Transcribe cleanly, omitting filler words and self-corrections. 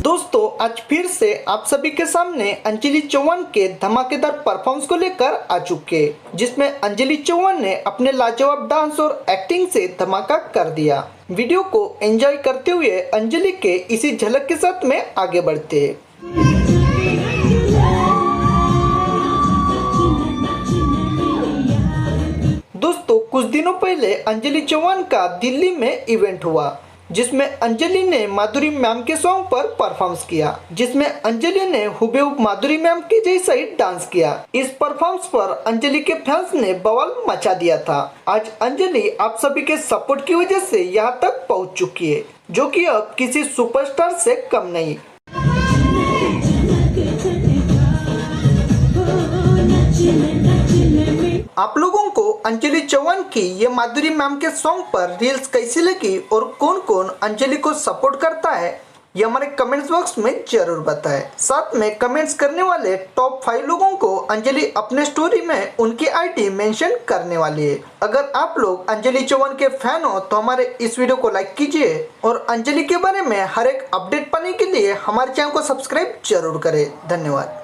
दोस्तों आज फिर से आप सभी के सामने अंजलि चौहान के धमाकेदार परफॉर्मेंस को लेकर आ चुके, जिसमें अंजलि चौहान ने अपने लाजवाब डांस और एक्टिंग से धमाका कर दिया। वीडियो को एंजॉय करते हुए अंजलि के इसी झलक के साथ में आगे बढ़ते हैं। दोस्तों कुछ दिनों पहले अंजलि चौहान का दिल्ली में इवेंट हुआ, जिसमें अंजलि ने माधुरी मैम के सॉन्ग पर परफॉर्मेंस किया, जिसमें अंजलि ने हुबेहूब माधुरी मैम के जैसा ही डांस किया। इस परफॉर्मेंस पर अंजलि के फैंस ने बवाल मचा दिया था। आज अंजलि आप सभी के सपोर्ट की वजह से यहाँ तक पहुँच चुकी है, जो कि अब किसी सुपरस्टार से कम नहीं। आप लोगों को अंजलि चौहान की ये माधुरी मैम के सॉन्ग पर रील्स कैसी लगी और कौन कौन अंजलि को सपोर्ट करता है, ये हमारे कमेंट्स बॉक्स में जरूर बताएं। साथ में कमेंट्स करने वाले टॉप 5 लोगों को अंजलि अपने स्टोरी में उनकी आईडी मेंशन करने वाली है। अगर आप लोग अंजलि चौहान के फैन हो तो हमारे इस वीडियो को लाइक कीजिए और अंजलि के बारे में हर एक अपडेट पाने के लिए हमारे चैनल को सब्सक्राइब जरूर करें। धन्यवाद।